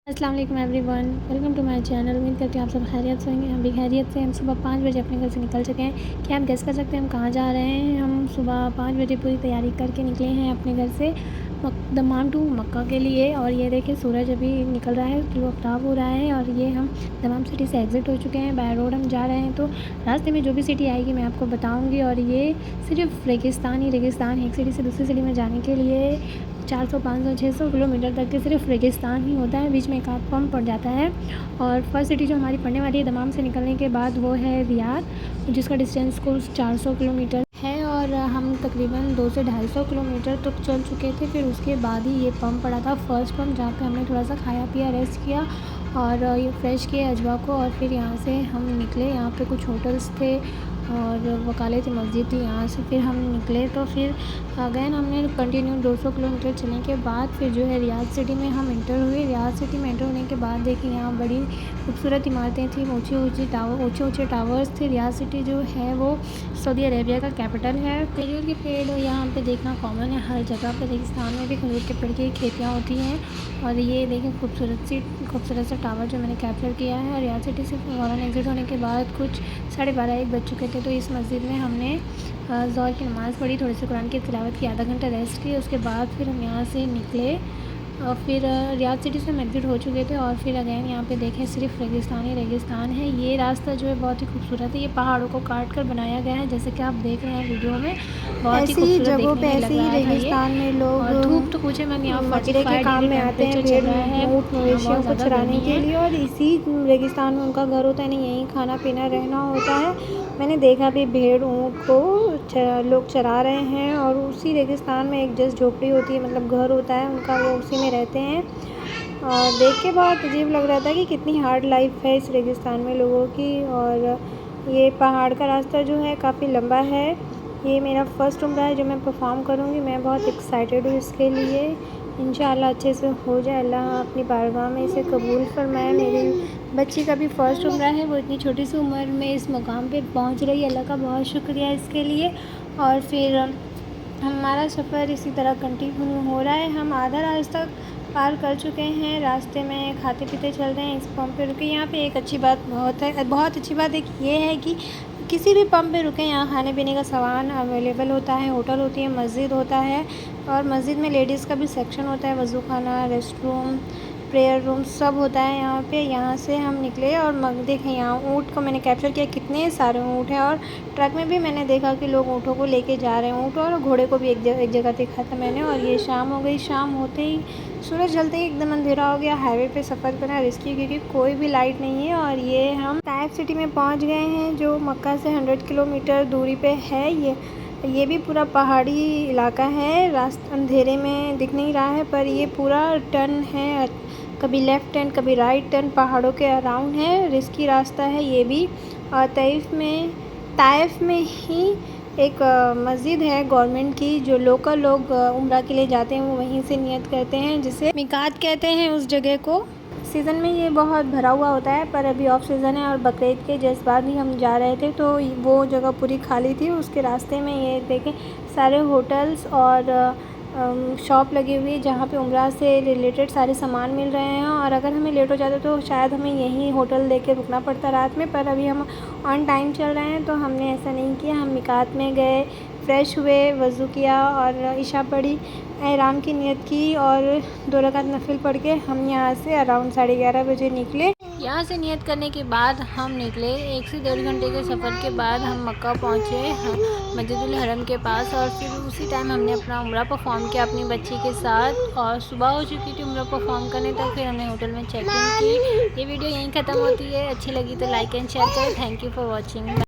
अस्सलाम वालेकुम everyone, welcome to my channel. उम्मीद करती हूँ आप सब खैरियत से होंगे। हम भी खैरियत से। हम सुबह 5 बजे अपने घर से निकल चुके हैं। क्या आप गेस कर सकते हैं हम कहाँ जा रहे हैं? हम सुबह 5 बजे पूरी तैयारी करके निकले हैं अपने घर से दमाम टू मक्का के लिए। और ये देखिए सूरज अभी निकल रहा है, तो आफ्ताब हो रहा है। और ये हम दमाम सिटी से एग्ज़िट हो चुके हैं। बाय रोड हम जा रहे हैं, तो रास्ते में जो भी सिटी आएगी मैं आपको बताऊँगी। और ये सिर्फ रेगिस्तान ही रेगिस्तान है। एक सिटी से दूसरी सिटी में जाने के लिए 400, 500, 600 किलोमीटर तक के सिर्फ रेगिस्तान ही होता है। बीच में एक आध पंप पड़ जाता है। और फर्स्ट सिटी जो हमारी पड़ने वाली है दमाम से निकलने के बाद वो है रियाद, जिसका डिस्टेंस कुल 400 किलोमीटर है। और हम तकरीबन 200 से 250 किलोमीटर तक चल चुके थे। फिर उसके बाद ही ये पंप पड़ा था, फर्स्ट पंप, जहाँ पे हमने थोड़ा सा खाया पिया, रेस्ट किया और ये फ्रेश किए अजवा को। और फिर यहाँ से हम निकले। यहाँ पे कुछ होटल्स थे और वकालत थी, मस्जिद थी। यहाँ से फिर हम निकले, तो फिर अगैन हमने कंटिन्यू 200 किलोमीटर चलने के बाद फिर जो है रियाद सिटी में हम इंटर हुए। रियाद सिटी में इंटर होने के बाद देखिए यहाँ बड़ी खूबसूरत इमारतें थी, ऊँचे टावर्स थे। रियाद सिटी जो है वो सऊदी अरेबिया का कैपिटल है। खजूर के पेड़ यहाँ पे देखना कॉमन है हर जगह पे। रेगिस्तान में भी खजूर के पेड़ की खेतियाँ होती हैं। और ये देखिए खूबसूरत सा टावर जो मैंने कैप्चर किया है। रियाद सिटी से फ़ौरन एग्ज़िट होने के बाद कुछ 12:30-1 बज चुके थे। तो इस मस्जिद में हमने ज़ोहर की नमाज़ पढ़ी, थोड़ी सी कुरान की तिलावत की, आधा घंटा रेस्ट की। उसके बाद फिर हम यहाँ से निकले और फिर रियाद सिटी से हम एग्ज़िट हो चुके थे। और फिर अगैन यहाँ पे देखें सिर्फ रेगिस्तान ही रेगिस्तान है। ये रास्ता जो है बहुत ही खूबसूरत है। ये पहाड़ों को काट कर बनाया गया है, जैसे कि आप देख रहे हैं वीडियो में। बहुत ही खूबसूरत जगहों पे देखने में ऐसे लग ही रहा है रेगिस्तान में लोग और धूप तो पूछे मैं, यहाँ मजरे के काम में आते हैं, भेड़ ऊँट मवेशियों को चराने के लिए। और इसी रेगिस्तान में उनका घर होता है, नहीं यहीं खाना पीना रहना होता है। मैंने देखा भी भेड़ ऊँट को लोग चरा रहे हैं। और उसी रेगिस्तान में एक जस्ट झोपड़ी होती है, मतलब घर होता है उनका, वो उसी में रहते हैं। और देख के बहुत अजीब लग रहा था कि कितनी हार्ड लाइफ है इस रेगिस्तान में लोगों की। और ये पहाड़ का रास्ता जो है काफ़ी लंबा है। ये मेरा फ़र्स्ट उम्रा है जो मैं परफॉर्म करूँगी। मैं बहुत एक्साइटेड हूँ इसके लिए। इंशाल्लाह अच्छे से हो जाए, अल्लाह अपनी बारगाह में इसे कबूल फरमाए। मेरी बच्ची का भी फ़र्स्ट उम्रा है, वो इतनी छोटी सी उम्र में इस मुकाम पे पहुँच रही है। अल्लाह का बहुत शुक्रिया इसके लिए। और फिर हमारा सफ़र इसी तरह कंटिन्यू हो रहा है। हम आधा रास्ता पार कर चुके हैं। रास्ते में खाते पीते चल रहे हैं। इस पंप पे रुके। यहाँ पे एक अच्छी बात बहुत अच्छी बात एक ये है कि किसी भी पंप पे रुके यहाँ खाने पीने का सामान अवेलेबल होता है। होटल होती है, मस्जिद होता है। और मस्जिद में लेडीज़ का भी सेक्शन होता है, वज़ू खाना, रेस्ट रूम, प्रेयर रूम सब होता है यहाँ पे। यहाँ से हम निकले और देखें यहाँ ऊँट को मैंने कैप्चर किया, कितने सारे ऊँट हैं। और ट्रक में भी मैंने देखा कि लोग ऊँटों को लेके जा रहे हैं। ऊँट और घोड़े को भी एक जगह देखा था मैंने। और ये शाम हो गई। शाम होते ही, सूरज ढलते ही एकदम अंधेरा हो गया। हाईवे पे सफ़र करना रिस्की, क्योंकि कोई भी लाइट नहीं है। और ये हम ताइफ सिटी में पहुँच गए हैं, जो मक्का से 100 किलोमीटर दूरी पे है। ये भी पूरा पहाड़ी इलाका है। रास्ता अंधेरे में दिख नहीं रहा है, पर ये पूरा टर्न है, कभी लेफ़्ट टर्न कभी राइट टर्न, पहाड़ों के अराउंड है। रिस्की रास्ता है ये भी। और ताइफ में ही एक मस्जिद है गवर्नमेंट की, जो लोकल लोग उम्रा के लिए जाते हैं वो वहीं से नियत करते हैं, जिसे मिकात कहते हैं उस जगह को। सीज़न में ये बहुत भरा हुआ होता है, पर अभी ऑफ सीज़न है। और बकरीद के जज्बात भी हम जा रहे थे, तो वो जगह पूरी खाली थी। उसके रास्ते में ये देखें सारे होटल्स और शॉप लगी हुई है, जहाँ पे उम्रा से रिलेटेड सारे सामान मिल रहे हैं। और अगर हमें लेट हो जाता तो शायद हमें यहीं होटल लेके रुकना पड़ता रात में, पर अभी हम ऑन टाइम चल रहे हैं, तो हमने ऐसा नहीं किया। हम मिकात में गए, फ़्रेश हुए, वज़ू किया और इशा पढ़ी, एहराम की नियत की और 2 रकात नफिल पढ़ के हम यहाँ से अराउंड 11:30 बजे निकले। यहाँ से नियत करने के बाद हम निकले। 1 से 1.5 घंटे के सफ़र के बाद हम मक्का पहुँचे, मस्जिदुल हरम के पास। और फिर उसी टाइम हमने अपना उम्रा परफॉर्म किया अपनी बच्ची के साथ। और सुबह हो चुकी थी उम्रा परफॉर्म करने तक। फिर हमने होटल में चेक इन की। ये वीडियो यहीं ख़त्म होती है। अच्छी लगी तो लाइक एंड शेयर करें। Thank you for watching.